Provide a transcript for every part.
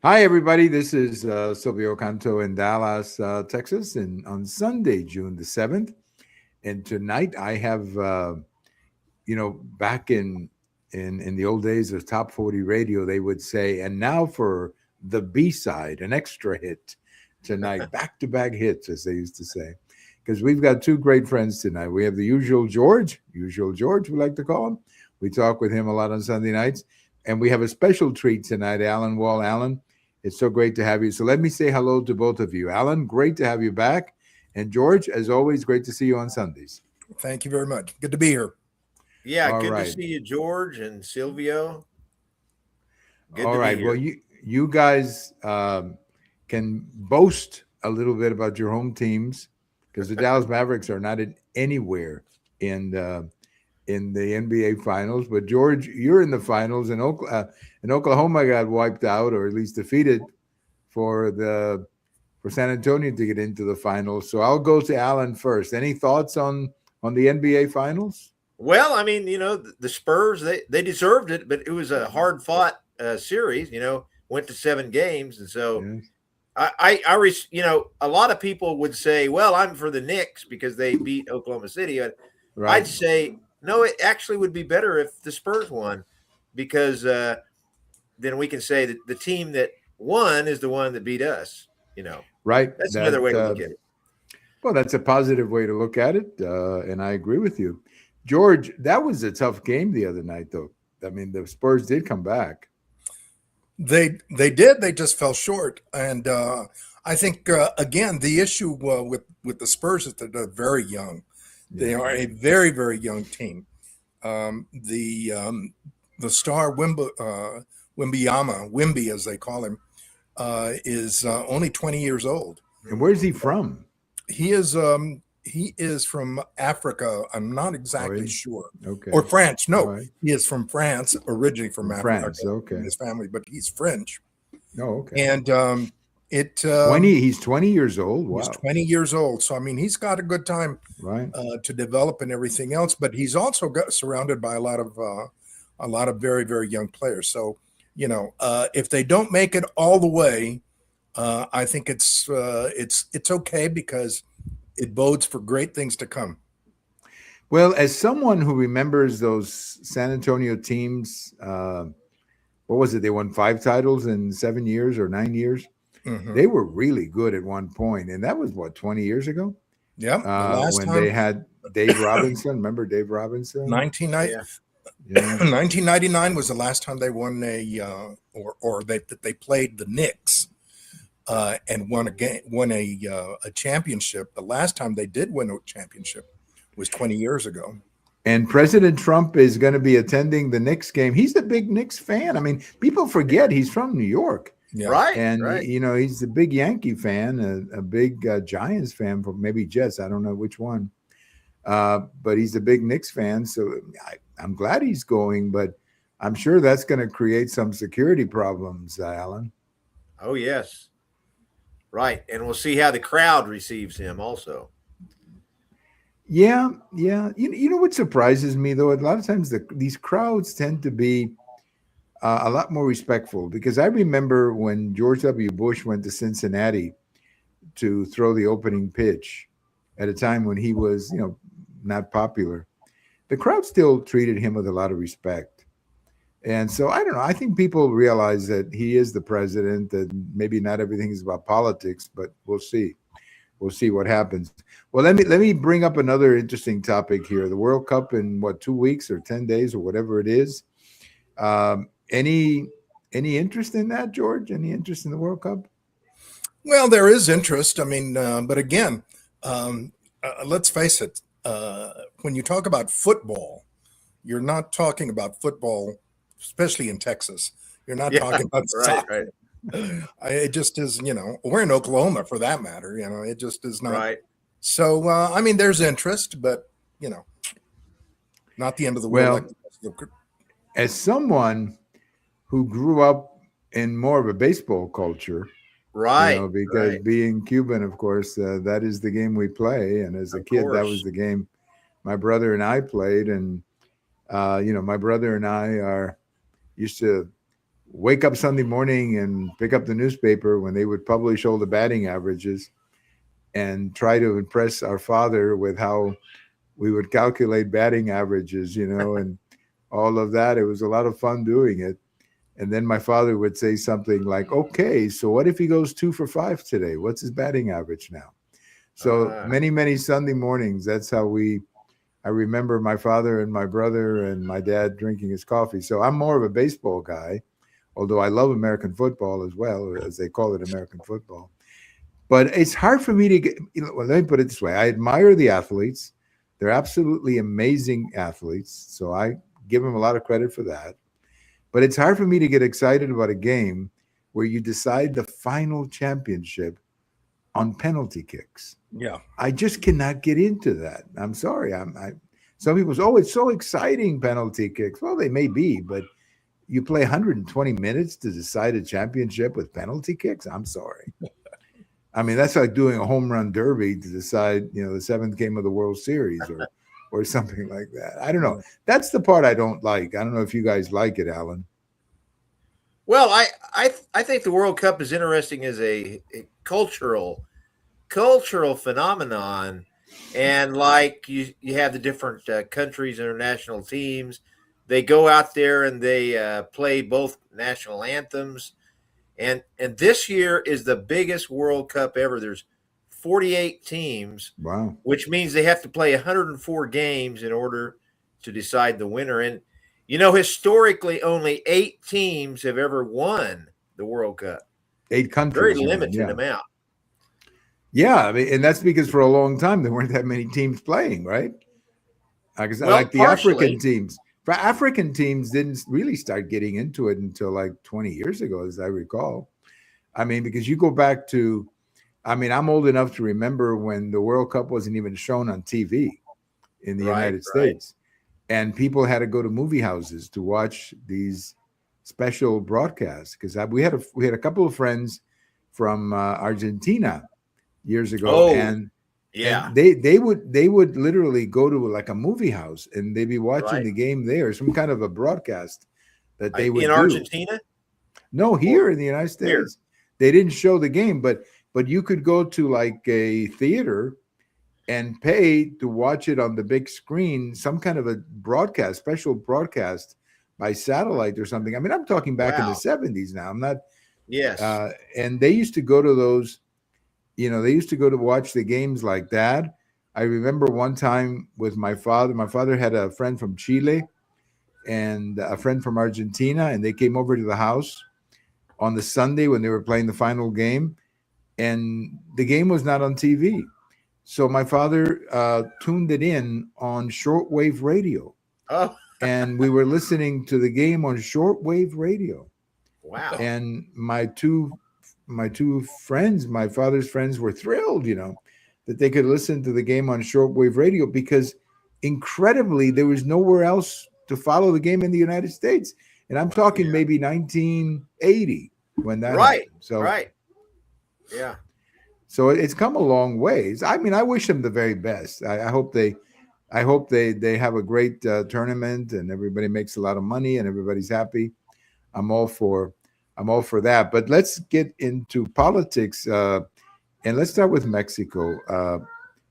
Hi, everybody. This is Silvio Canto in Dallas, Texas, and on Sunday, June the 7th. And tonight I have, back in the old days of Top 40 radio, they would say, and now for the B side, an extra hit tonight, back to back hits, as they used to say. Because we've got two great friends tonight. We have the usual George, we like to call him. We talk with him a lot on Sunday nights. And we have a special treat tonight, Allan Wall. Allan, it's so great to have you. So let me say hello to both of you. Allan, great to have you back. And George, as always, great to see you on Sundays. Thank you very much. Good to be here. Yeah, All good right. to see you, George and Silvio. Good All to right. be Well, here. you guys can boast a little bit about your home teams because the Dallas Mavericks are not anywhere in the NBA Finals. But George, you're in the finals, and Oklahoma got wiped out, or at least defeated, for San Antonio to get into the finals. So I'll go to Allan first. Any thoughts on the NBA Finals? Well, I mean, the Spurs they deserved it, but it was a hard fought series. Went to 7 games, and so Yes. a lot of people would say, "Well, I'm for the Knicks because they beat Oklahoma City." I'd Right. say no. It actually would be better if the Spurs won, because then we can say that the team that won is the one that beat us. Right. That's another way to look at it. Well, that's a positive way to look at it, and I agree with you, George. That was a tough game the other night, though. I mean, the Spurs did come back. They did. They just fell short, and I think again the issue with the Spurs is that they're very young. They are a very very young team. The star Wimby as they call him, is only 20 years old. And where's he from? He is from Africa. I'm not exactly sure. Okay. Or France. No, Right. he is from France, originally from Africa. France. Okay. His family, but he's French. Oh, okay. And 20. He's 20 years old. Wow. he's 20 years old. So I mean, he's got a good time Right. to develop and everything else. But he's also got surrounded by a lot of very very young players. So if they don't make it all the way, I think it's okay because it bodes for great things to come. Well, as someone who remembers those San Antonio teams, what was it? They won 5 titles in 7 years or 9 years. Mhm. They were really good at one point, and that was what, 20 years ago. Yeah, the last When time they had Dave Robinson. Remember Dave Robinson? 1990 Yeah. 1999 was the last time they won they played the Knicks and won a championship. The last time they did win a championship was 20 years ago. And President Trump is going to be attending the Knicks game. He's a big Knicks fan. I mean, people forget he's from New York. Yeah. Right. And, right. He's a big Yankee fan, a big Giants fan, for maybe Jets. I don't know which one. But he's a big Knicks fan. So I'm glad he's going, but I'm sure that's going to create some security problems, Allan. Oh, yes. Right. And we'll see how the crowd receives him also. Yeah. You know what surprises me, though? A lot of times these crowds tend to be a lot more respectful, because I remember when George W. Bush went to Cincinnati to throw the opening pitch at a time when he was, not popular. The crowd still treated him with a lot of respect. And so I don't know. I think people realize that he is the president, that maybe not everything is about politics, but we'll see. We'll see what happens. Well, let me bring up another interesting topic here. The World Cup in 2 weeks or 10 days or whatever it is. Any interest in that, George? Any interest in the World Cup? Well, there is interest. I mean, but again, let's face it. When you talk about football, you're not talking about football, especially in Texas. You're not talking about soccer. Right. It just is, or in Oklahoma for that matter. It just is not. Right. So, I mean, there's interest, but not the end of the world. Well, as someone who grew up in more of a baseball culture, Right. because being Cuban, of course, that is the game we play. And as a kid, that was the game my brother and I played. And, my brother and I wake up Sunday morning and pick up the newspaper when they would publish all the batting averages and try to impress our father with how we would calculate batting averages, and all of that. It was a lot of fun doing it. And then my father would say something like, okay, so what if he goes 2 for 5 today? What's his batting average now? So many, many Sunday mornings, that's how I remember my father and my brother and my dad drinking his coffee. So I'm more of a baseball guy, although I love American football as well, or as they call it, American football. But it's hard for me to get, well, let me put it this way. I admire the athletes. They're absolutely amazing athletes. So I give them a lot of credit for that. But it's hard for me to get excited about a game where you decide the final championship on penalty kicks. Yeah. I just cannot get into that. I'm sorry. Some people say, oh, it's so exciting, penalty kicks. Well, they may be, but you play 120 minutes to decide a championship with penalty kicks? I'm sorry. I mean, that's like doing a home run derby to decide, the seventh game of the World Series or something like that. I don't know. That's the part I don't like. I don't know if you guys like it, Alan. Well, I think the World Cup is interesting as a cultural phenomenon, and like you have the different countries, international teams. They go out there and they play both national anthems, and this year is the biggest World Cup ever. There's 48 teams. Wow. Which means they have to play 104 games in order to decide the winner. And historically, only 8 teams have ever won the World Cup. 8 countries. Very limited amount. Yeah, I mean, and that's because for a long time there weren't that many teams playing, right? Because like the partially. African teams. For African teams didn't really start getting into it until like 20 years ago, as I recall. I mean, because you go back to, I'm old enough to remember when the World Cup wasn't even shown on TV in the United States. And people had to go to movie houses to watch these special broadcasts. Because we had a couple of friends from Argentina years ago, and they would literally go to like a movie house and they'd be watching the game there, some kind of a broadcast that they would in do. Argentina. No, here in the United States, here. They didn't show the game, but you could go to like a theater and pay to watch it on the big screen, some kind of a broadcast, special broadcast by satellite or something. I mean, I'm talking back in the 70s now. I'm not. Yes. And they used to go to those. They used to go to watch the games like that. I remember one time with my father. My father had a friend from Chile and a friend from Argentina, and they came over to the house on the Sunday when they were playing the final game, and the game was not on TV. So my father tuned it in on shortwave radio. Oh. And we were listening to the game on shortwave radio. Wow. And my two friends, my father's friends, were thrilled, that they could listen to the game on shortwave radio, because incredibly, there was nowhere else to follow the game in the United States. And I'm talking maybe 1980 when that happened. So, yeah. So it's come a long ways. I mean, I wish them the very best. I hope they have a great tournament and everybody makes a lot of money and everybody's happy. I'm all for that. But let's get into politics, and let's start with Mexico.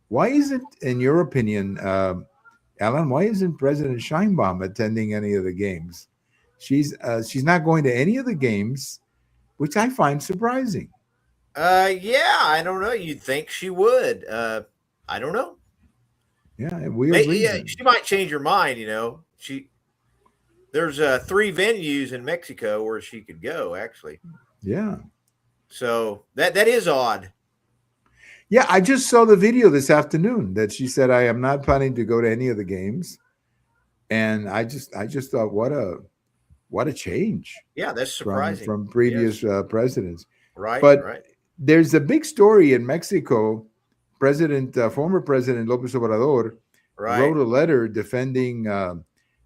Why isn't, in your opinion, Alan, why isn't President Sheinbaum attending any of the games? She's not going to any of the games, which I find surprising. I don't know. You'd think she would. I don't know. Yeah, weird reason. She might change her mind. There's 3 venues in Mexico where she could go, actually. Yeah. So that is odd. Yeah, I just saw the video this afternoon that she said, I am not planning to go to any of the games. And I just thought, what a change. Yeah, that's surprising. From previous presidents. Right. But right. There's a big story in Mexico. Former President López Obrador wrote a letter defending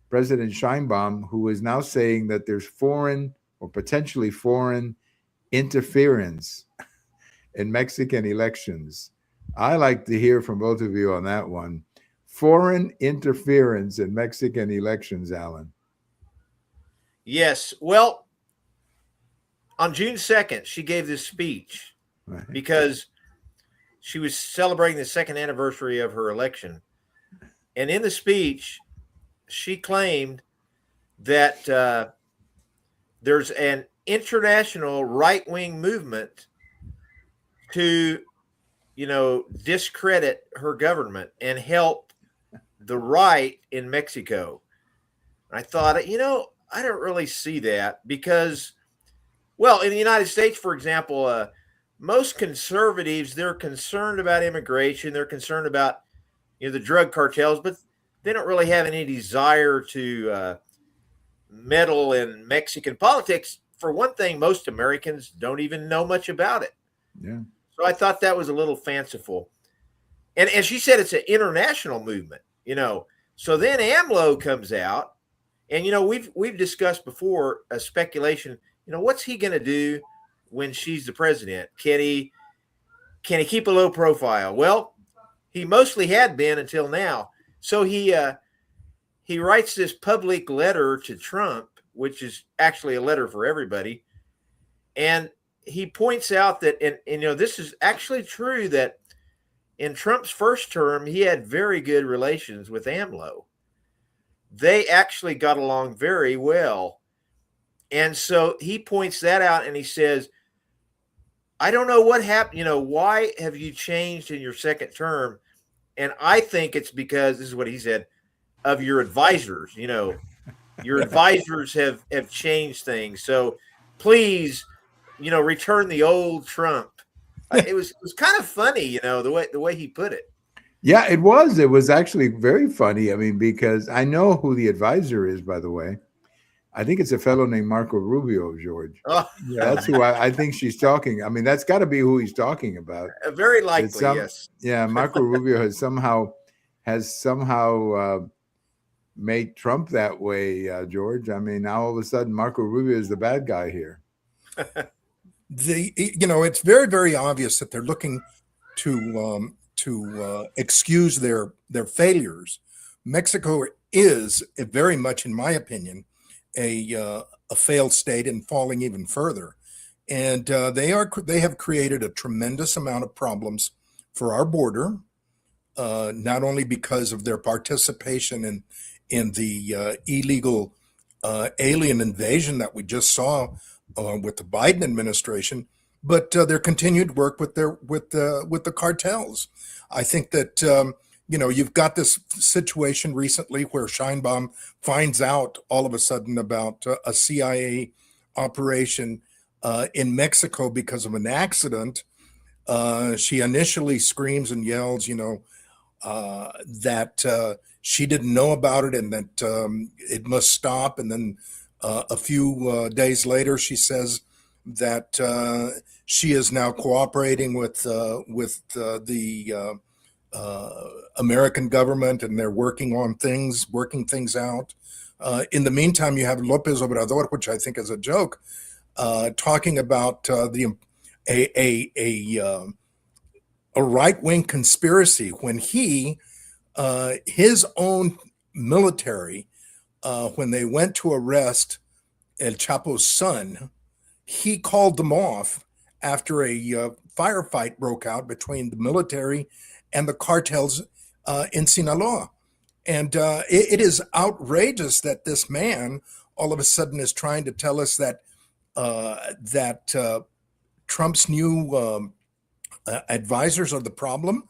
President Sheinbaum, who is now saying that there's foreign or potentially foreign interference in Mexican elections. I like to hear from both of you on that one. Foreign interference in Mexican elections, Alan. Yes. Well, on June 2nd, she gave this speech Right. because she was celebrating the second anniversary of her election. And in the speech, she claimed that there's an international right-wing movement to, discredit her government and help the right in Mexico. I thought, I don't really see that because, well, in the United States, for example, most conservatives, they're concerned about immigration. They're concerned about, the drug cartels, but they don't really have any desire to meddle in Mexican politics. For one thing, most Americans don't even know much about it. Yeah. So I thought that was a little fanciful. And she said it's an international movement, So then AMLO comes out, and we've discussed before a speculation. What's he going to do when she's the president? Can he keep a low profile? Well, he mostly had been until now. So he writes this public letter to Trump, which is actually a letter for everybody, and he points out that, and this is actually true, that in Trump's first term, he had very good relations with AMLO. They actually got along very well. And so he points that out and he says, I don't know what happened. Why have you changed in your second term? And I think it's because, this is what he said, of your advisors. Your advisors have changed things. So please, return the old Trump. It was kind of funny, the way he put it. Yeah, it was. It was actually very funny. I mean, because I know who the advisor is, by the way. I think it's a fellow named Marco Rubio, George. Oh, That's who I think she's talking. I mean, that's got to be who he's talking about. very likely, yes. Yeah, Marco Rubio has somehow made Trump that way, George. I mean, now all of a sudden, Marco Rubio is the bad guy here. It's very, very obvious that they're looking to excuse their failures. Mexico is very much, in my opinion, a failed state and falling even further. And they have created a tremendous amount of problems for our border, not only because of their participation in the illegal alien invasion that we just saw with the Biden administration, but their continued work with the cartels. I think that you've got this situation recently where Scheinbaum finds out all of a sudden about a CIA operation in Mexico because of an accident. She initially screams and yells, that she didn't know about it and that it must stop. And then a few days later, she says that she is now cooperating with the American government, and they're working things out. In the meantime, you have López Obrador, which I think is a joke, talking about a right-wing conspiracy when his own military, when they went to arrest El Chapo's son, he called them off after a firefight broke out between the military and the cartels in Sinaloa. And it is outrageous that this man all of a sudden is trying to tell us that Trump's new advisors are the problem.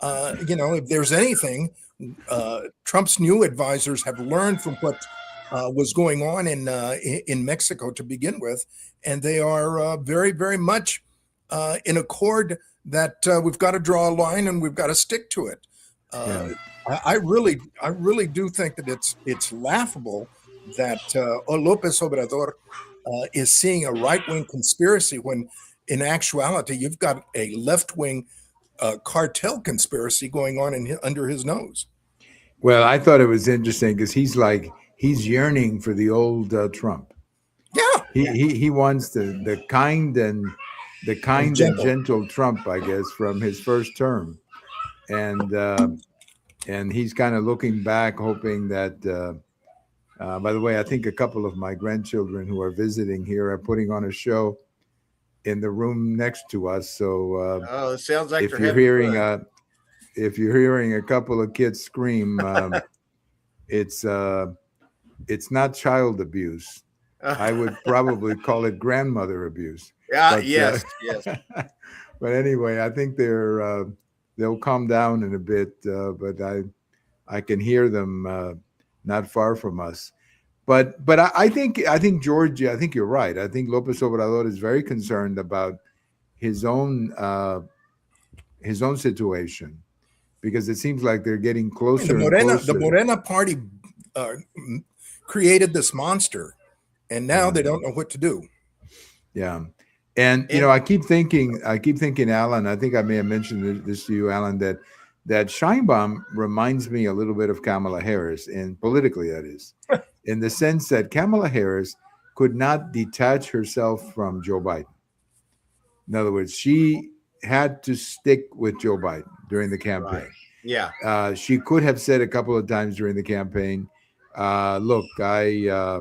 If there's anything, Trump's new advisors have learned from what was going on in Mexico to begin with, and they are very, very much in accord that we've got to draw a line and we've got to stick to it. I really do think that it's laughable that López Obrador is seeing a right-wing conspiracy when, in actuality, you've got a left-wing cartel conspiracy going on under his nose. Well, I thought it was interesting because he's yearning for the old Trump. Yeah, he wants the kind and gentle Trump, I guess, from his first term, and he's kind of looking back, hoping that. By the way, I think a couple of my grandchildren who are visiting here are putting on a show in the room next to us. So Oh, it sounds like if they're you're having hearing fun. a couple of kids scream, it's it's not child abuse. I would probably call it grandmother abuse. Yeah, But yes, yes. but anyway, I think they'll calm down in a bit. But I can hear them not far from us. But I think Georgia. I think you're right. I think Lopez Obrador is very concerned about his own uh, his own situation because it seems like they're getting And the closer and Morena, the closer. Morena party uh, created this monster, and now Yeah. they don't know what to do. Yeah. And And I keep thinking, Alan, I think I may have mentioned this to you, Alan, that Scheinbaum reminds me a little bit of Kamala Harris, and politically that is, in the sense that Kamala Harris could not detach herself from Joe Biden. In other words, she had to stick with Joe Biden during the right. campaign. Yeah. She could have said a couple of times during the campaign, "Look, I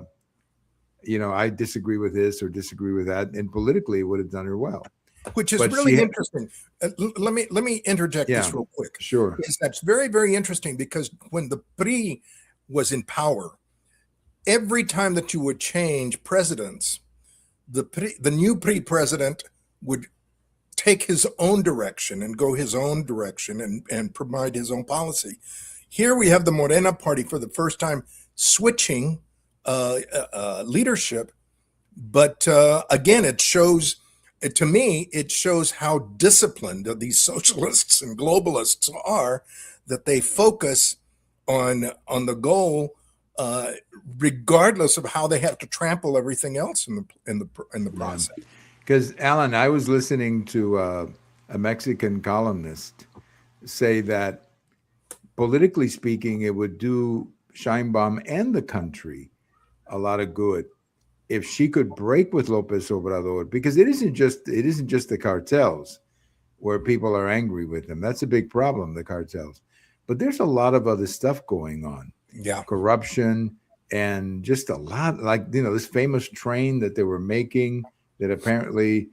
disagree with this or disagree with that," and politically, it would have done her well. Which is But really interesting. Let me interject yeah, this real quick. sure, Is that's very, very interesting because when the PRI was in power, every time that you would change presidents, the new PRI president would take his own direction and go his own direction and provide his own policy. Here we have the Morena party for the first time switching leadership, but again, to me, it shows how disciplined these socialists and globalists are, that they focus on the goal, regardless of how they have to trample everything else in the process. because Alan, I was listening to a Mexican columnist say that politically speaking, it would do Scheinbaum and the country a lot of good if she could break with Lopez Obrador, because it isn't just the cartels where people are angry with them. That's a big problem, the cartels. But there's a lot of other stuff going on, Yeah. corruption, and just a lot, like this famous train that they were making that apparently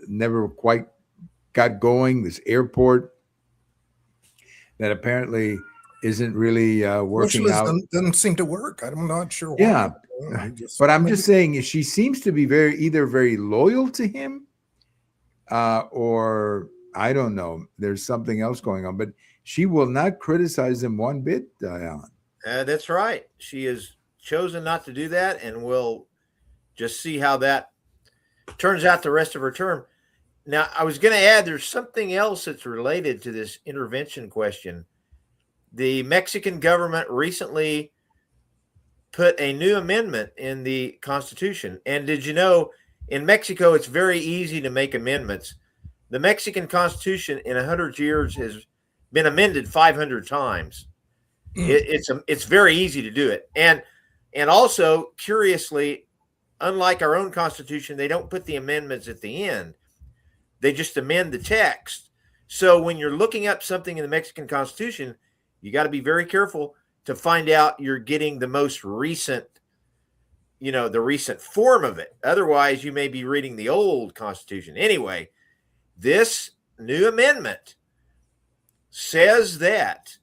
never quite got going. This airport that apparently isn't really working out. Socialism doesn't seem to work. I'm not sure why. Yeah. Just, But I'm just saying, she seems to be either very loyal to him, or I don't know. There's something else going on, but she will not criticize him one bit, Alan. That's right. She has chosen not to do that, and we'll just see how that turns out the rest of her term. Now, I was going to add there's something else that's related to this intervention question. The Mexican government recently put a new amendment in the Constitution. And did you know in Mexico, it's very easy to make amendments? The Mexican Constitution in 100 years has been amended 500 times. It's very easy to do it. And also, curiously, unlike our own Constitution, they don't put the amendments at the end. They just amend the text. So when you're looking up something in the Mexican Constitution, you got to be very careful to find out you're getting the most recent, the recent form of it. Otherwise, you may be reading the old Constitution. Anyway, this new amendment says that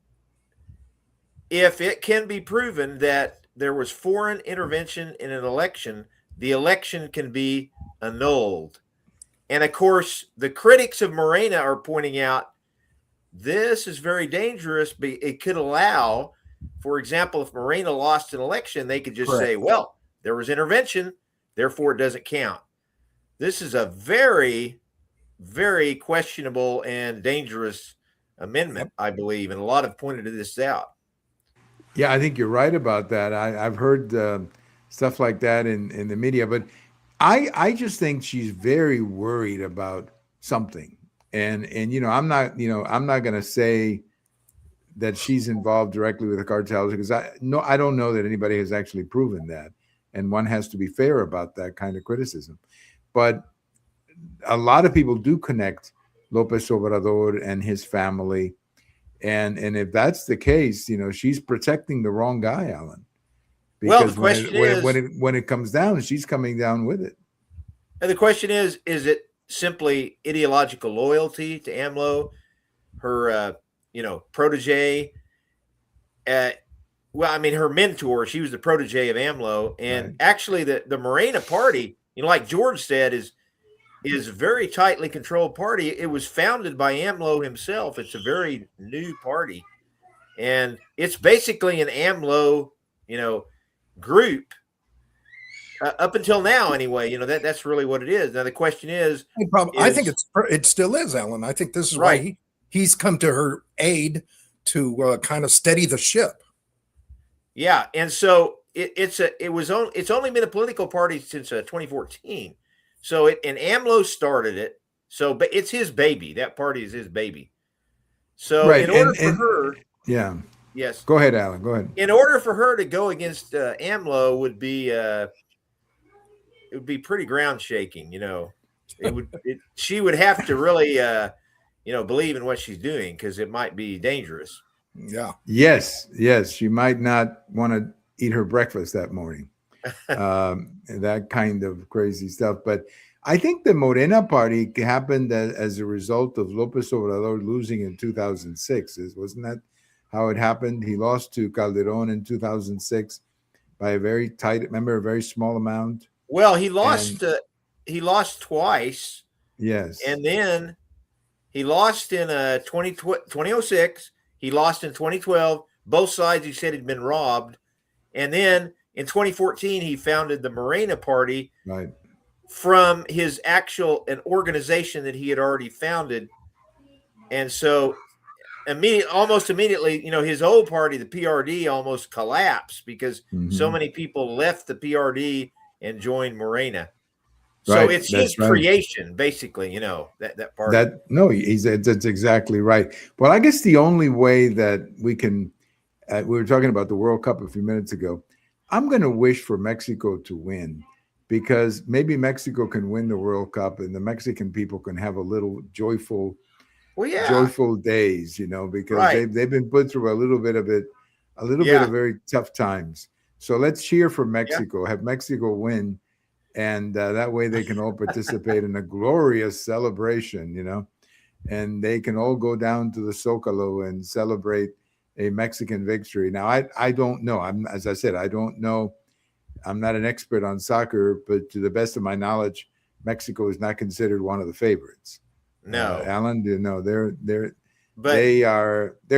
if it can be proven that there was foreign intervention in an election, the election can be annulled. And of course, the critics of Morena are pointing out this is very dangerous. But it could allow, for example, if Morena lost an election, they could just say, well, there was intervention, therefore it doesn't count. This is a very, very questionable and dangerous amendment, I believe. And a lot have pointed this out. Yeah, I think you're right about that. I've heard stuff like that in the media, but I just think she's very worried about something. And I'm not going to say that she's involved directly with the cartels, because I don't know that anybody has actually proven that, and one has to be fair about that kind of criticism. But a lot of people do connect Lopez Obrador and his family, and if that's the case, she's protecting the wrong guy, Alan. Because Well, the question when it comes down, she's coming down with it. And the question is it simply ideological loyalty to AMLO, her, protege? Uh, well, I mean, her mentor, she was the protege of AMLO. And Right. actually, the Morena party, like George said, is a very tightly controlled party. It was founded by AMLO himself. It's a very new party. And it's basically an AMLO, group up until now, anyway. That's really what it is. Now the question I think is it still is, Alan. I think this is right. why he's come to her aid to kind of steady the ship. Yeah, and so it's only been a political party since 2014. So and AMLO started it. So, but it's his baby. That party is his baby. So Right. in order for her, yeah. yes, Go ahead, Alan. Go ahead. in order for her to go against AMLO would be it would be pretty ground shaking. She would have to really believe in what she's doing, because it might be dangerous. Yeah. Yes. She might not want to eat her breakfast that morning. That kind of crazy stuff. But I think the Morena party happened as a result of Lopez Obrador losing in 2006. Wasn't that how it happened? He lost to Calderon in 2006 by a very small amount. Well, he lost twice. Yes. And then he lost in 2006. He lost in 2012. Both sides, he said, had been robbed. And then in 2014, he founded the Morena Party, right, from his an organization that he had already founded. And so almost immediately, his old party, the PRD, almost collapsed because so many people left the PRD and joined Morena. So right. it's his creation, basically, that party. That's exactly right. Well, I guess the only way that we can, we were talking about the World Cup a few minutes ago. I'm going to wish for Mexico to win, because maybe Mexico can win the World Cup and the Mexican people can have a little joyful days, because right. they've been put through a little bit of very tough times. So let's cheer for Mexico, have Mexico win. And that way they can all participate in a glorious celebration, and they can all go down to the Zócalo and celebrate a Mexican victory. Now, I don't know. As I said, I don't know. I'm not an expert on soccer, but to the best of my knowledge, Mexico is not considered one of the favorites. No, Alan, they're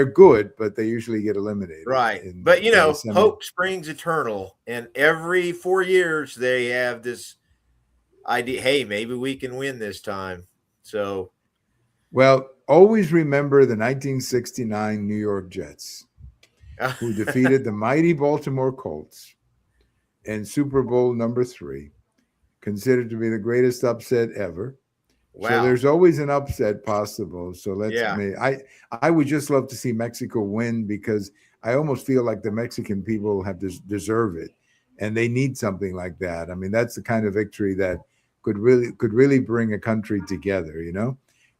good, but they usually get eliminated. Right. But hope springs eternal, and every 4 years they have this idea, hey, maybe we can win this time. So, well, always remember the 1969 New York Jets, who defeated the mighty Baltimore Colts in Super Bowl number 3, considered to be the greatest upset ever. Wow. So there's always an upset possible. So I would just love to see Mexico win, because I almost feel like the Mexican people deserve it, and they need something like that. I mean, that's the kind of victory that could really bring a country together,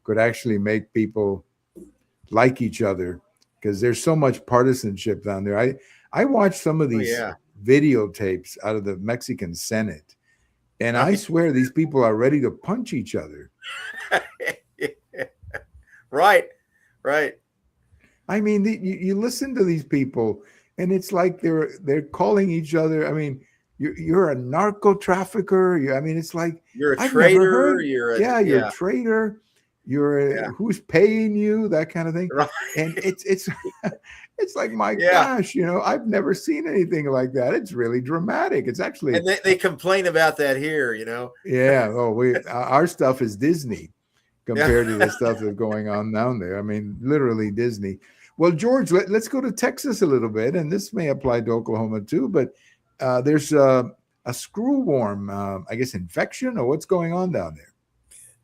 could actually make people like each other, because there's so much partisanship down there. I watched some of these videotapes out of the Mexican Senate, and I swear these people are ready to punch each other. Right. I mean, you listen to these people, and it's like they're calling each other. I mean, you're a narco trafficker. It's like, you're a traitor. You're a traitor. Who's paying you? That kind of thing. Right. And it's like, my gosh, I've never seen anything like that. It's really dramatic. It's actually, and they complain about that here, Yeah. Oh, our stuff is Disney compared to the stuff that's going on down there. I mean, literally Disney. Well, George, let's go to Texas a little bit, and this may apply to Oklahoma too. But there's a screwworm, I guess, infection, or what's going on down there?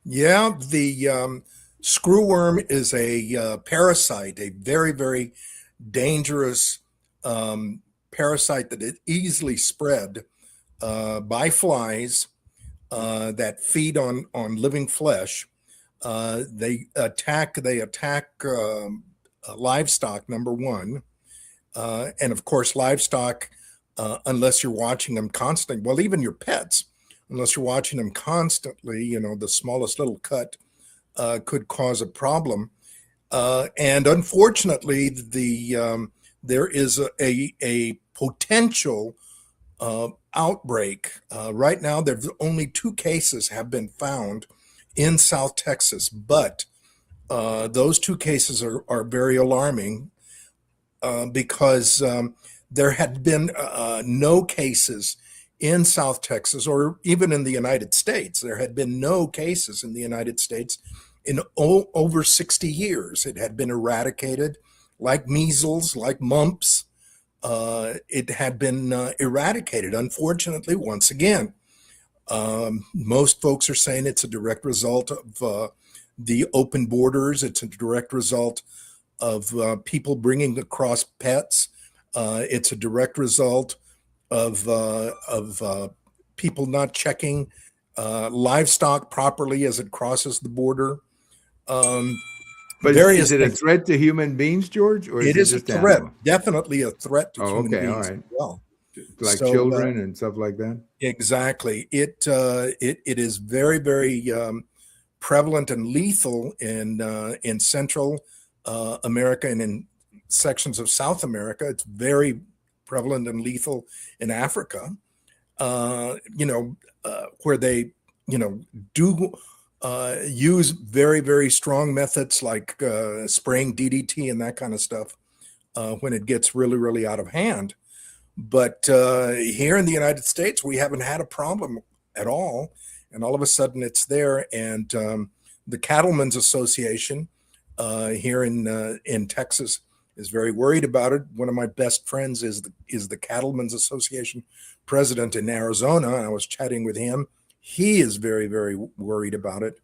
Yeah, the screwworm is a parasite, a very, very dangerous parasite that is easily spread by flies that feed on living flesh. They attack livestock, number one, and of course livestock, unless you're watching them constantly. Well, even your pets unless you're watching them constantly, the smallest little cut could cause a problem. And unfortunately, there is a potential outbreak. Right now, there's only 2 cases have been found in South Texas, but those 2 cases are very alarming because there had been no cases in South Texas or even in the United States. There had been no cases in the United States in over 60 years. It had been eradicated like measles, like mumps. It had been eradicated. Unfortunately, once again, most folks are saying it's a direct result of the open borders. It's a direct result of people bringing across pets. It's a direct result of people not checking livestock properly as it crosses the border. But Various is it a things. threat to human beings, George, or is It it is a just threat, animals? definitely a threat to Oh, human okay, all beings right. as well. Like So, children and stuff like that? exactly. It is very, very prevalent and lethal in Central America and in sections of South America. It's very prevalent and lethal in Africa. Where they, do use very, very strong methods like spraying DDT and that kind of stuff when it gets really, really out of hand. But here in the United States, we haven't had a problem at all. And all of a sudden it's there. And the Cattlemen's Association here in Texas is very worried about it. One of my best friends is the Cattlemen's Association president in Arizona. I was chatting with him. He is very, very worried about it.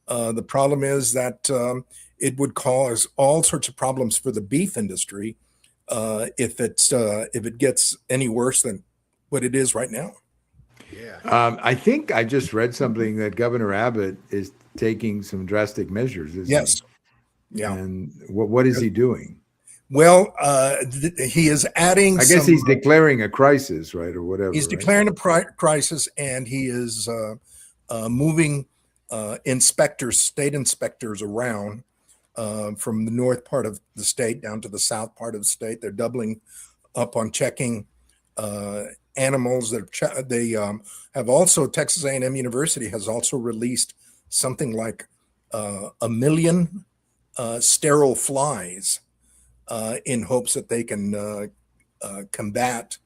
The problem is that it would cause all sorts of problems for the beef industry if it gets any worse than what it is right now. Yeah. I think I just read something that Governor Abbott is taking some drastic measures. Yes. Yeah. And what is he doing? Well, he is adding. I guess he's declaring a crisis, right, or whatever. He's right? declaring a crisis, and he is moving state inspectors around from the north part of the state down to the south part of the state. They're doubling up on checking animals. They have also, Texas A&M University has also released something like 1 million sterile flies in hopes that they can combat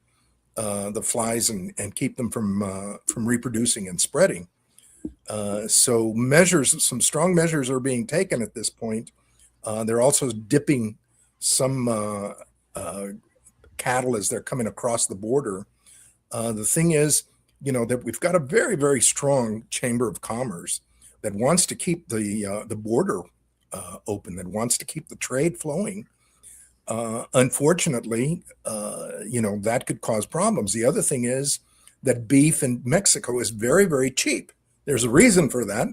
the flies and keep them from reproducing and spreading. So some strong measures are being taken at this point. They're also dipping some cattle as they're coming across the border. The thing is, that we've got a very, very strong chamber of commerce that wants to keep the border open, that wants to keep the trade flowing. Unfortunately, that could cause problems. The other thing is that beef in Mexico is very, very cheap. There's a reason for that,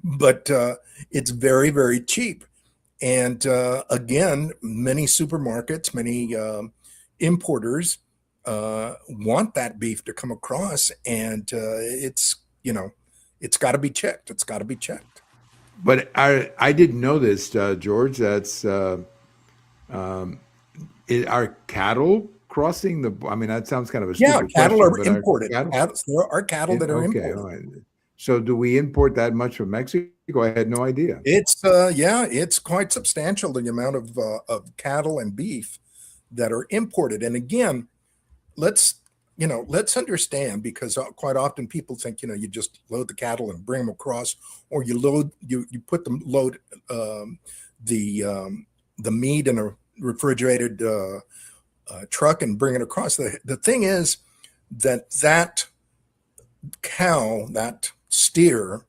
but it's very, very cheap. And again, many supermarkets, many importers want that beef to come across, and it's got to be checked. It's got to be checked. But I didn't know this, George. That's are cattle crossing the? I mean, that sounds kind of a stupid cattle question. are imported. There are cattle that are okay, imported. all right. So, do we import that much from Mexico? I had no idea. It's quite substantial, the amount of cattle and beef that are imported. And again, let's understand, because quite often people think you just load the cattle and bring them across, or you load the meat in a refrigerated truck and bring it across. The thing is that cow, that steer,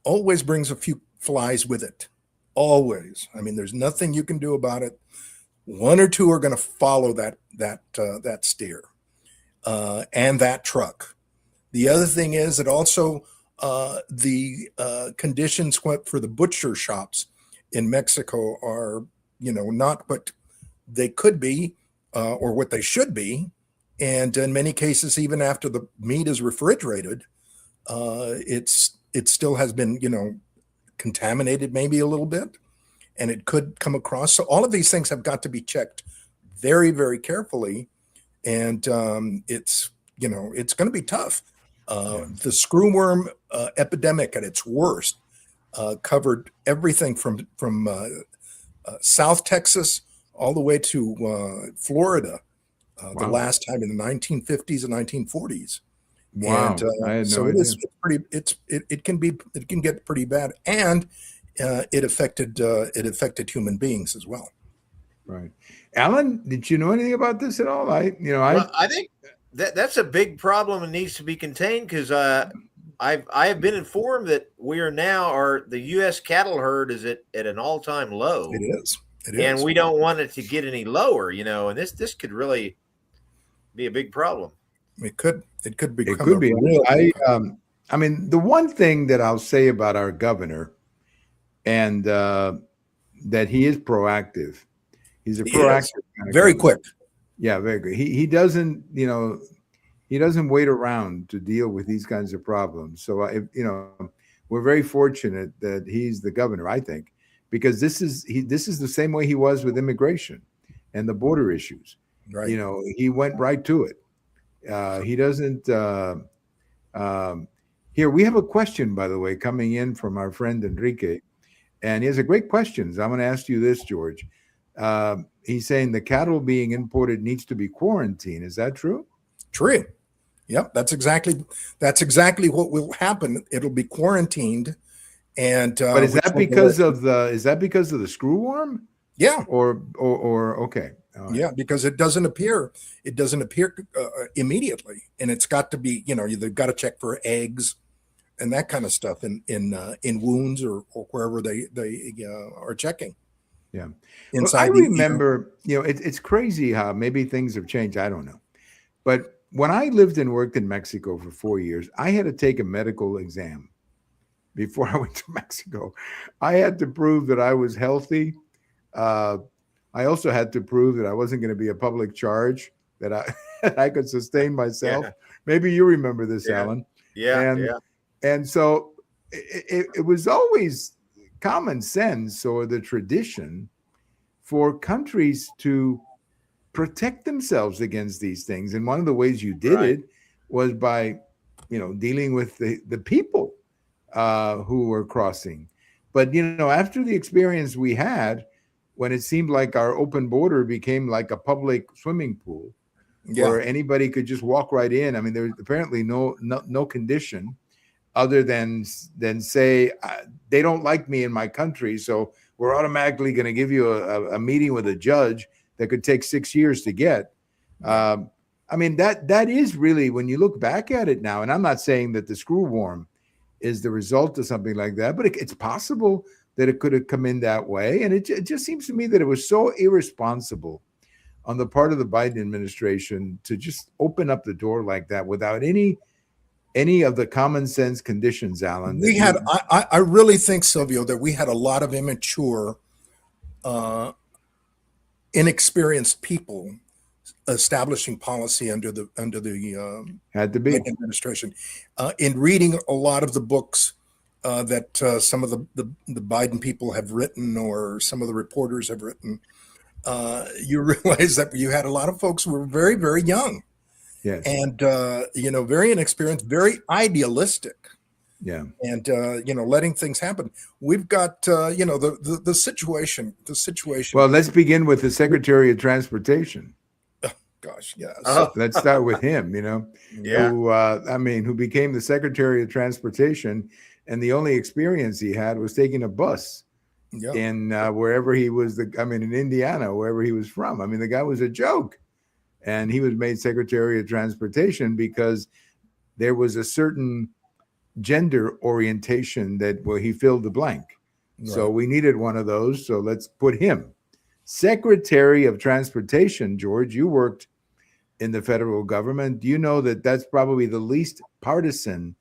always brings a few flies with it. Always. I mean, there's nothing you can do about it. 1 or 2 are going to follow that steer and that truck. The other thing is that also the conditions for the butcher shops in Mexico are, not what they could be or what they should be. And in many cases, even after the meat is refrigerated, it still has been, contaminated maybe a little bit, and it could come across. So all of these things have got to be checked very, very carefully. And it's going to be tough. The screwworm epidemic at its worst covered everything from South Texas all the way to Florida. The last time in the 1950s and 1940s. Wow! And, I had no so idea. it can get pretty bad, and it affected human beings as well. Right, Alan, did you know anything about this at all? Well, I think that's a big problem and needs to be contained, because I have been informed that the U.S. cattle herd is at an all-time low. It is. And we don't want it to get any lower, and this could really be a big problem. It could become. It could be. I mean, the one thing that I'll say about our governor, and that he is proactive. He's a proactive kind of very governor. quick. Yeah, very good. He doesn't, he doesn't wait around to deal with these kinds of problems. So we're very fortunate that he's the governor, I think, because this is the same way he was with immigration and the border issues. Right. He went right to it. He doesn't. Here we have a question, by the way, coming in from our friend Enrique, and he has a great question. So I'm going to ask you this, George. He's saying the cattle being imported needs to be quarantined. Is that true? True. Yep, that's exactly what will happen. It'll be quarantined, and but is that because of the screwworm? Yeah. Or okay. Right. Yeah, because it doesn't appear immediately, and it's got to be, they've got to check for eggs and that kind of stuff in wounds or wherever they are checking. Yeah. Inside. Well, I remember, it's crazy how maybe things have changed. I don't know. But when I lived and worked in Mexico for 4 years, I had to take a medical exam before I went to Mexico. I had to prove that I was healthy. I also had to prove that I wasn't going to be a public charge, that I could sustain myself. Yeah. Maybe you remember this, Alan. Yeah. And so it was always common sense or the tradition for countries to protect themselves against these things. And one of the ways you did it was by, dealing with the people who were crossing. But, after the experience we had, when it seemed like our open border became like a public swimming pool where anybody could just walk right in. I mean, there was apparently no condition other than say, they don't like me in my country, so we're automatically going to give you a meeting with a judge that could take 6 years to get. I mean, that is really, when you look back at it now, and I'm not saying that the screwworm is the result of something like that, but it's possible that it could have come in that way. And it just seems to me that it was so irresponsible on the part of the Biden administration to just open up the door like that without any of the common sense conditions, Alan. I really think, Silvio, that we had a lot of immature, inexperienced people establishing policy under the had to be administration. In reading a lot of the books that some of the Biden people have written, or some of the reporters have written, you realize that you had a lot of folks who were very, very young. Yes. And, very inexperienced, very idealistic. Yeah. And, letting things happen. We've got, the situation. Well, let's begin with the Secretary of Transportation. Oh, gosh, yes. Let's start with him, who became the Secretary of Transportation. And the only experience he had was taking a bus in wherever he was, in Indiana, wherever he was from. I mean, the guy was a joke. And he was made Secretary of Transportation because there was a certain gender orientation he filled the blank. Right. So we needed one of those. So let's put him. Secretary of Transportation, George, you worked in the federal government. Do you know that that's probably the least partisan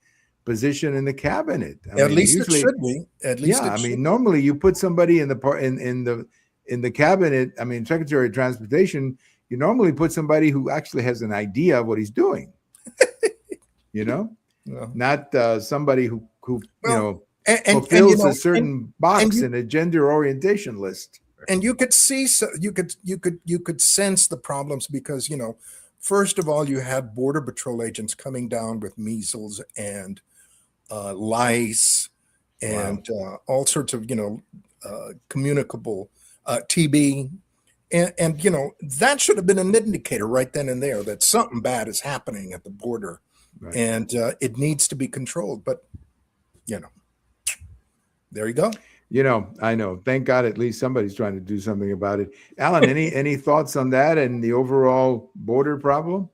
position in the cabinet? At least usually, it should be. At least, normally you put somebody in the cabinet. I mean, Secretary of Transportation. you normally put somebody who actually has an idea of what he's doing. You know, Yeah. not somebody who Well, fulfills a certain box you, in a gender orientation list. and you could see, so you could sense the problems because first of all, you have border patrol agents coming down with measles and lice and all sorts of communicable TB, and that should have been an indicator right then and there that something bad is happening at the border, Right. and it needs to be controlled. But there you go. I know. Thank God, at least somebody's trying to do something about it. Alan, any thoughts on that and the overall border problem?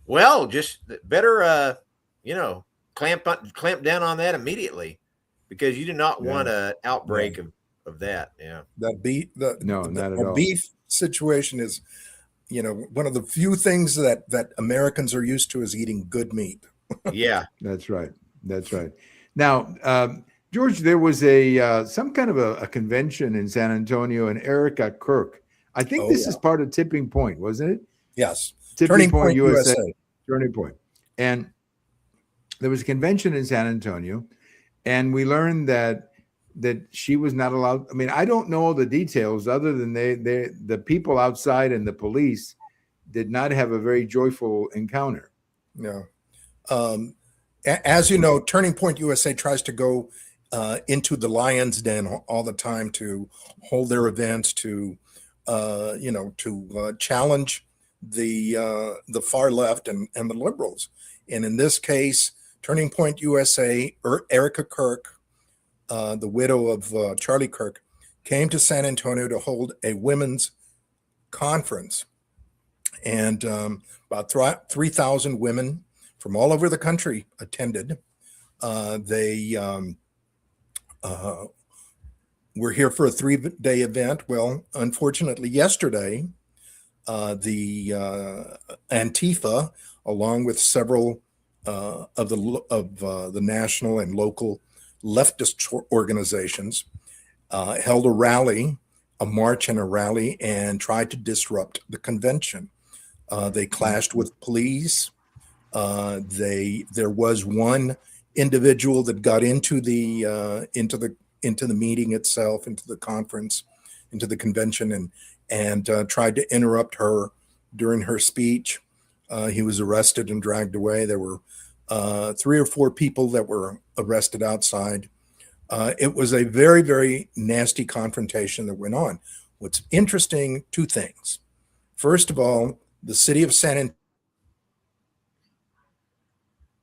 Well, just better, clamp down on that immediately, because you do not want an outbreak of that. Yeah, That beef, not at all. Beef situation is, one of the few things that Americans are used to is eating good meat. Yeah, That's right. Now, George, there was some kind of a convention in San Antonio, and Erica Kirk. I think this is part of Tipping Point, wasn't it? Yes. Turning Point USA. Turning Point. And there was a convention in San Antonio, and we learned that she was not allowed. I mean, I don't know all the details other than the people outside and the police did not have a very joyful encounter. No. As you know, Turning Point USA tries to go into the lion's den all the time to hold their events, to challenge the far left and the liberals. And in this case, Turning Point USA, Erica Kirk, the widow of Charlie Kirk, came to San Antonio to hold a women's conference. And about 3,000 women from all over the country attended. They were here for a 3-day event. Well, unfortunately, yesterday, the Antifa, along with several of the national and local leftist organizations, held a march and a rally, and tried to disrupt the convention. They clashed with police. There was one individual that got into the meeting itself, into the conference, into the convention, and tried to interrupt her during her speech. He was arrested and dragged away. There were 3 or 4 people that were arrested outside. It was a very, very nasty confrontation that went on. What's interesting, 2 things. First of all, the city of San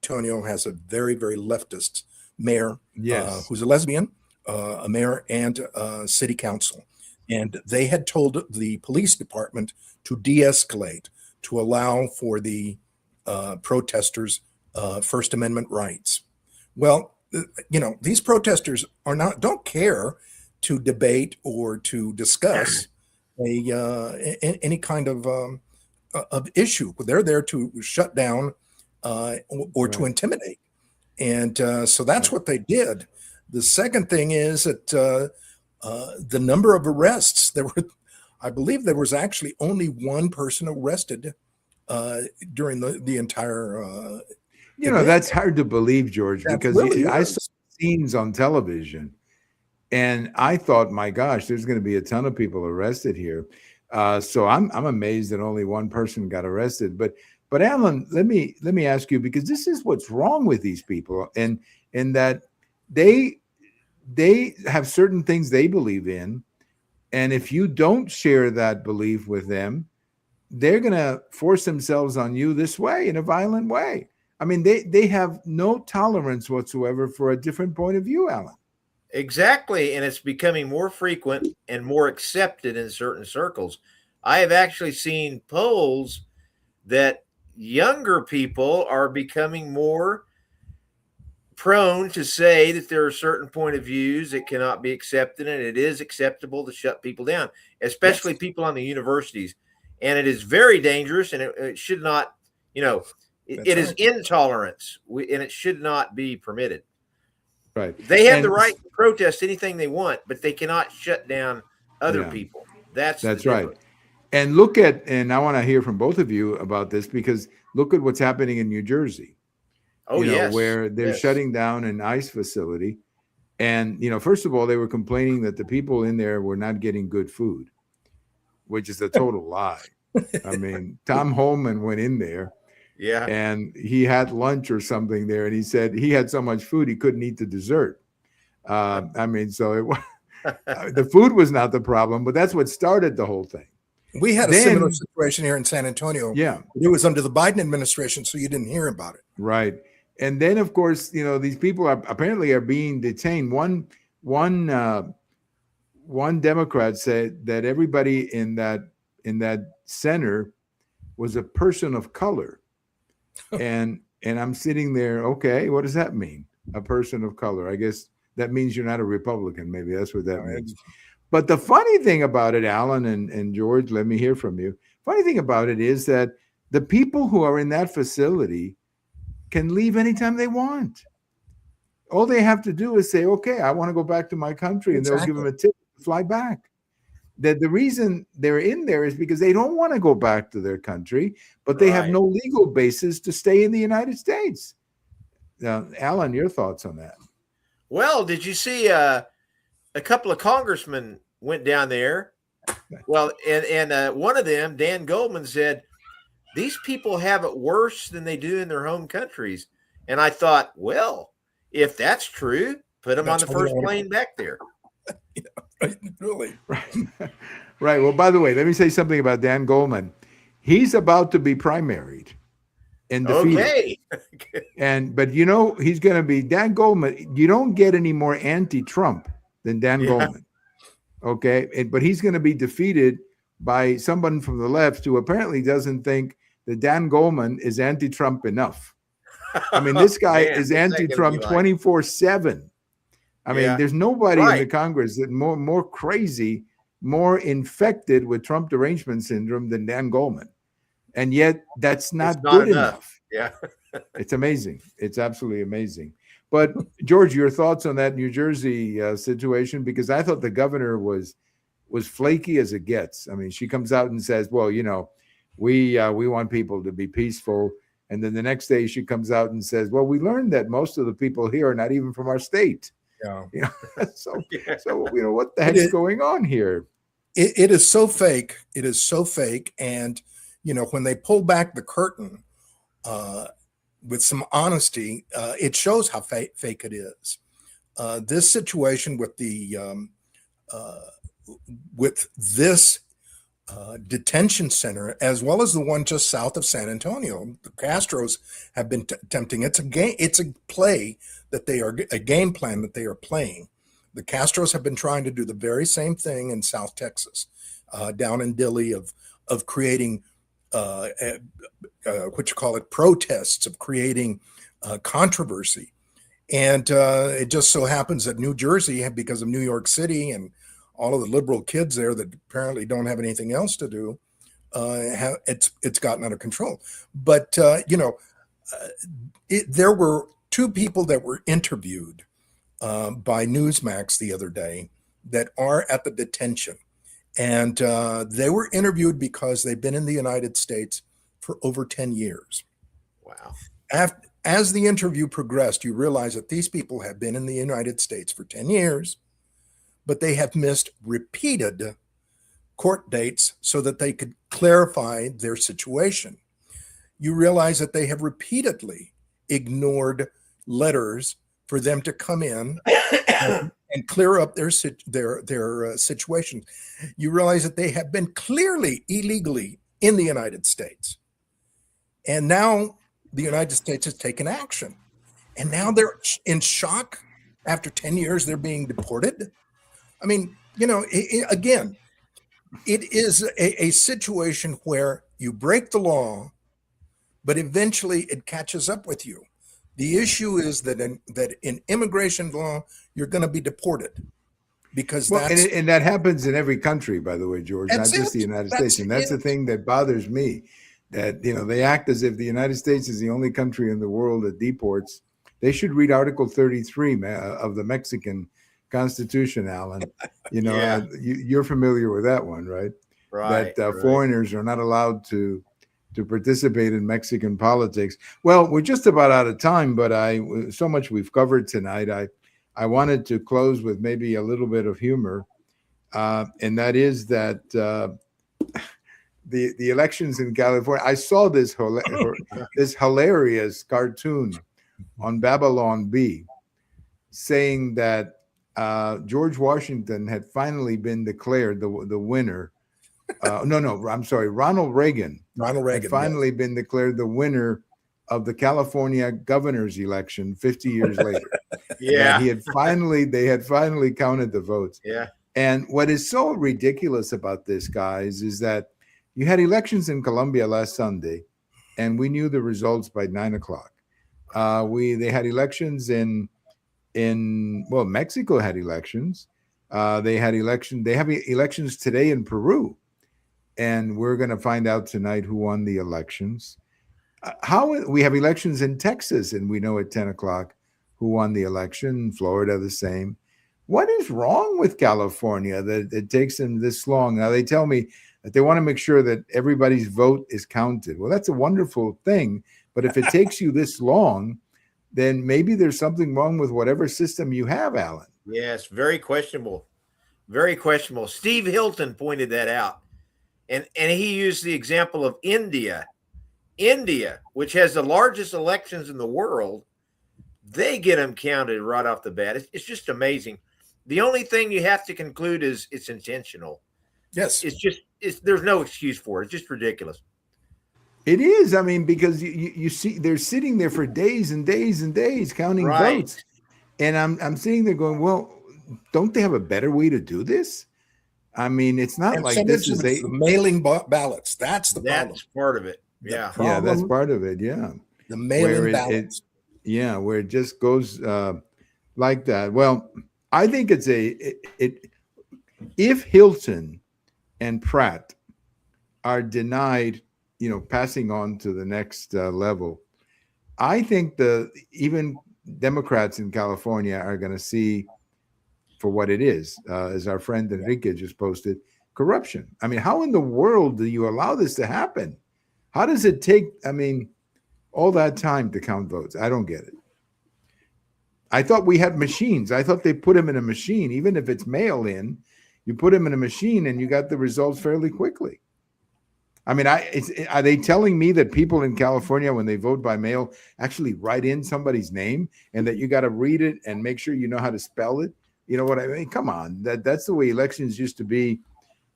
Antonio has a very, very leftist mayor, who's a lesbian, a mayor and city council. And they had told the police department to de-escalate, to allow for the protesters' First Amendment rights. Well, these protesters don't care to debate or to discuss any kind of issue. They're there to shut down or to intimidate. And so that's what they did. The second thing is that the number of arrests, I believe there was actually only one person arrested during the entire event. That's hard to believe, George, because really I saw scenes on television and I thought, my gosh, there's going to be a ton of people arrested here. So I'm amazed that only one person got arrested. But Alan, let me ask you, because this is what's wrong with these people, and in that they have certain things they believe in, and if you don't share that belief with them, they're going to force themselves on you this way, in a violent way. I mean, they have no tolerance whatsoever for a different point of view, Alan. Exactly, and it's becoming more frequent and more accepted in certain circles. I have actually seen polls that younger people are becoming more prone to say that there are certain point of views that cannot be accepted, and it is acceptable to shut people down, especially people on the universities. And it is very dangerous, and it should not, it is intolerance, and it should not be permitted. Right. They have the right to protest anything they want, but they cannot shut down other people. That's right. And look at, and I want to hear from both of you about this, because look at what's happening in New Jersey, Oh yes, where they're yes, shutting down an ICE facility. And, first of all, they were complaining that the people in there were not getting good food, which is a total lie. I mean, Tom Holman went in there yeah. and he had lunch or something there, and he said he had so much food he couldn't eat the dessert. I mean, so the food was not the problem, but that's what started the whole thing. We had a similar Then, situation here in San Antonio. yeah, It was under the Biden administration, so you didn't hear about it. right. And then, of course, these people apparently are being detained. One Democrat said that everybody in that center was a person of color, and I'm sitting there. Okay, what does that mean? A person of color? I guess that means you're not a Republican. Maybe that's what that means. But the funny thing about it, Alan and George, let me hear from you. Funny thing about it is that the people who are in that facility can leave anytime they want. All they have to do is say, okay, I want to go back to my country, and they'll give them a ticket to fly back. That the reason they're in there is because they don't want to go back to their country, but they have Right. no legal basis to stay in the United States. Now, Alan, your thoughts on that? Well, did you see a couple of congressmen went down there? Well, and one of them, Dan Goldman, said these people have it worse than they do in their home countries. And I thought, well, if that's true, put them on the first plane back there. Really? Right. Right. Well, by the way, let me say something about Dan Goldman. He's about to be primaried and defeated. Okay. But he's going to be Dan Goldman. You don't get any more anti-Trump than Dan Goldman. Okay. But he's going to be defeated by someone from the left who apparently doesn't think that Dan Goldman is anti-Trump enough. I mean, this guy is anti-Trump 24/7. I mean, there's nobody in the Congress that more crazy, more infected with Trump derangement syndrome than Dan Goldman. And yet that's not good enough. Yeah. It's amazing. It's absolutely amazing. But George, your thoughts on that New Jersey situation? Because I thought the governor was flaky as it gets. I mean, she comes out and says, well, we want people to be peaceful. And then the next day she comes out and says, well, we learned that most of the people here are not even from our state. Yeah. So what the heck's going on here? It is so fake. It is so fake. And, when they pull back the curtain with some honesty, it shows how fake it is. This situation with this detention center, as well as the one just south of San Antonio, the Castros have been attempting. It's a game. It's a play that a game plan that they are playing. The Castros have been trying to do the very same thing in South Texas, down in Dilley, of creating protests, of creating controversy. And it just so happens that New Jersey, because of New York City and all of the liberal kids there that apparently don't have anything else to do, it's gotten out of control. But there were two people that were interviewed by Newsmax the other day that are at the detention, and they were interviewed because they've been in the United States for over 10 years. Wow. As the interview progressed, you realize that these people have been in the United States for 10 years, but they have missed repeated court dates so that they could clarify their situation. You realize that they have repeatedly ignored letters for them to come in and clear up their situation. You realize that they have been clearly illegally in the United States. And now the United States has taken action. And now they're in shock. After 10 years, they're being deported. I mean, again, it is a situation where you break the law, but eventually it catches up with you. The issue is that in immigration law, you're going to be deported because and that happens in every country, by the way, George, not just the United States. And that's the thing that bothers me, that, they act as if the United States is the only country in the world that deports. They should read Article 33 of the Mexican Constitution, Alan. You're familiar with that one, right? Right. Right. foreigners are not allowed to participate in Mexican politics. Well, we're just about out of time, but so much we've covered tonight. I wanted to close with maybe a little bit of humor, and that is that the elections in California. I saw this this hilarious cartoon on Babylon B saying that George Washington had finally been declared the winner. No, I'm sorry. Ronald Reagan had finally been declared the winner of the California governor's election 50 years later. Yeah. They had finally counted the votes. Yeah. And what is so ridiculous about this, guys, is that you had elections in Colombia last Sunday, and we knew the results by 9:00. They had elections in Mexico had elections. They have elections today in Peru, and we're going to find out tonight who won the elections. We have elections in Texas, and we know at 10:00 who won the election. Florida, the same. What is wrong with California that it takes them this long? Now, they tell me that they want to make sure that everybody's vote is counted. Well, that's a wonderful thing. But if it takes you this long, then maybe there's something wrong with whatever system you have, Alan. Yes, very questionable. Very questionable. Steve Hilton pointed that out. And he used the example of India. India, which has the largest elections in the world, they get them counted right off the bat. It's just amazing. The only thing you have to conclude is it's intentional. Yes. There's no excuse for it. It's just ridiculous. It is. I mean, because you see, they're sitting there for days and days and days counting votes. And I'm sitting there going, well, don't they have a better way to do this? I mean, it's not like this is the mailing ballots. That's the problem. That's part of it. Yeah. Yeah, that's part of it. Yeah. The mailing ballots. Where it just goes like that. Well, I think if Hilton and Pratt are denied, passing on to the next level, I think even Democrats in California are going to see for what it is, as our friend Enrique just posted, corruption. I mean, how in the world do you allow this to happen? How does it take, all that time to count votes? I don't get it. I thought we had machines. I thought they put them in a machine. Even if it's mail in, you put them in a machine and you got the results fairly quickly. I mean, are they telling me that people in California, when they vote by mail, actually write in somebody's name and that you got to read it and make sure you know how to spell it? You know what I mean? Come on. That's the way elections used to be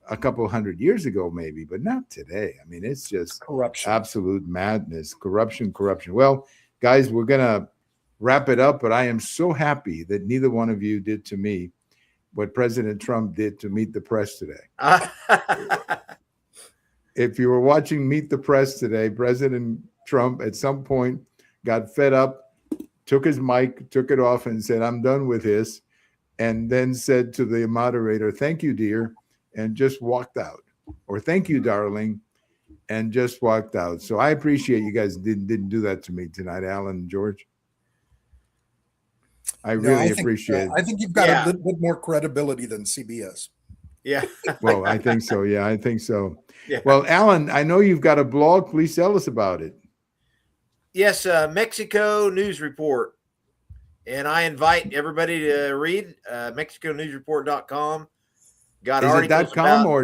a couple hundred years ago, maybe, but not today. I mean, it's just corruption, absolute madness, corruption. Well, guys, we're going to wrap it up, but I am so happy that neither one of you did to me what President Trump did to Meet the Press today. If you were watching Meet the Press today, President Trump at some point got fed up, took his mic, took it off and said, I'm done with this. And then said to the moderator, thank you, dear, and just walked out. Or thank you, darling, and just walked out. So I appreciate you guys didn't do that to me tonight, Alan and George. I really appreciate it. I think you've got a little bit more credibility than CBS. Yeah. Well, I think so. Yeah, I think so. Yeah. Well, Alan, I know you've got a blog. Please tell us about it. Yes, Mexico News Report. And I invite everybody to read MexicoNewsReport.com. Got is articles it .com or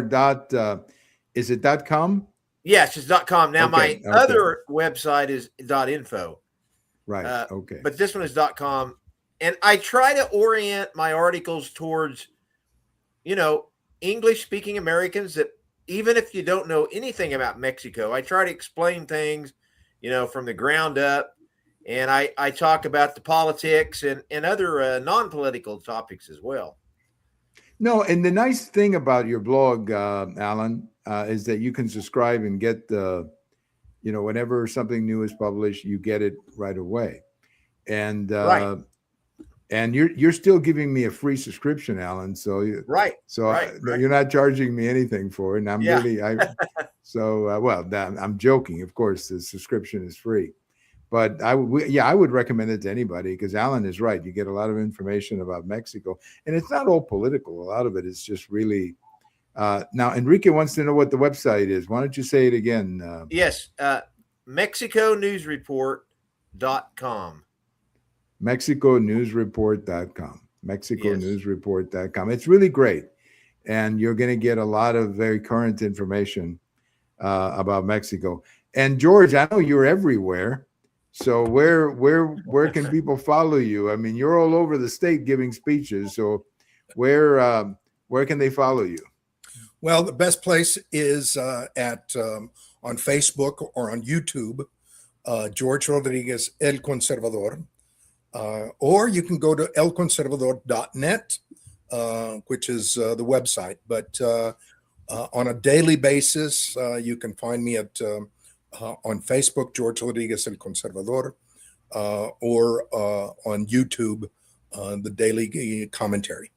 is it .com? Yes, it's .com. Now, my other website is .info. Right, okay. But this one is .com. And I try to orient my articles towards, English-speaking Americans that even if you don't know anything about Mexico, I try to explain things, from the ground up. And I talk about the politics and other non-political topics as well. No, and the nice thing about your blog, Alan, is that you can subscribe and get whenever something new is published, you get it right away. And right. And you're still giving me a free subscription, Alan. So you're not charging me anything for it. And I'm I'm joking. Of course, the subscription is free. But I would recommend it to anybody because Alan is right. You get a lot of information about Mexico, and it's not all political. A lot of it is just really Now, Enrique wants to know what the website is. Why don't you say it again? Yes, MexicoNewsReport.com. MexicoNewsReport.com. Yes. MexicoNewsReport.com. It's really great. And you're going to get a lot of very current information about Mexico. And George, I know you're everywhere. So where can people follow you? I mean, you're all over the state giving speeches. So where can they follow you? Well, the best place is at on Facebook or on YouTube, George Rodriguez El Conservador, or you can go to elconservador.net, which is the website. But on a daily basis, you can find me at on Facebook, George Rodriguez El Conservador, or on YouTube, the daily commentary.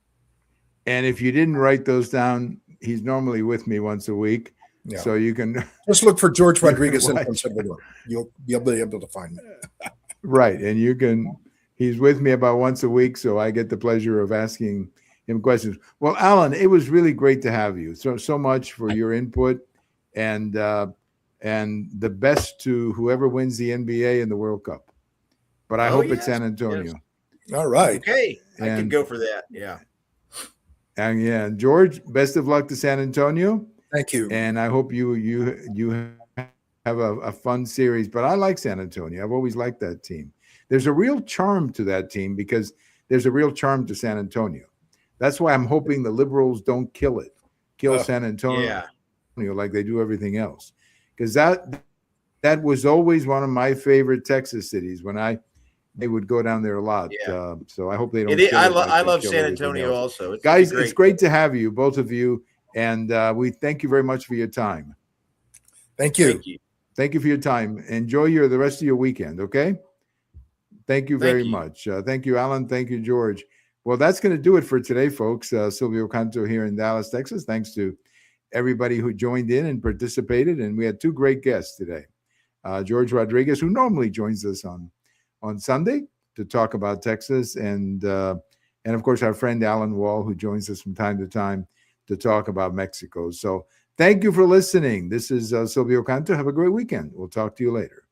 And if you didn't write those down, he's normally with me once a week. Yeah. So you can just look for George Rodriguez El Conservador. You'll be able to find me. Right. And he's with me about once a week, so I get the pleasure of asking him questions. Well, Allan, it was really great to have you. So much for your input, and the best to whoever wins the NBA and the World Cup. But I hope it's San Antonio. Yes. All right. Okay. I can go for that. Yeah. And George, best of luck to San Antonio. Thank you. And I hope you have a fun series. But I like San Antonio. I've always liked that team. There's a real charm to that team because there's a real charm to San Antonio. That's why I'm hoping the liberals don't kill San Antonio like they do everything else. Because that was always one of my favorite Texas cities when they would go down there a lot. Yeah. So I hope they don't. I love San Antonio also. Guys, it's great to have you, both of you. And we thank you very much for your time. Thank you. Thank you for your time. Enjoy the rest of your weekend, okay? Thank you very much. Thank you, Allan. Thank you, George. Well, that's going to do it for today, folks. Silvio Canto here in Dallas, Texas. Thanks to everybody who joined in and participated. And we had two great guests today. George Rodriguez, who normally joins us on Sunday to talk about Texas, and of course our friend Allan Wall, who joins us from time to time to talk about Mexico. So thank you for listening. This is Silvio Canto. Have a great weekend. We'll talk to you later.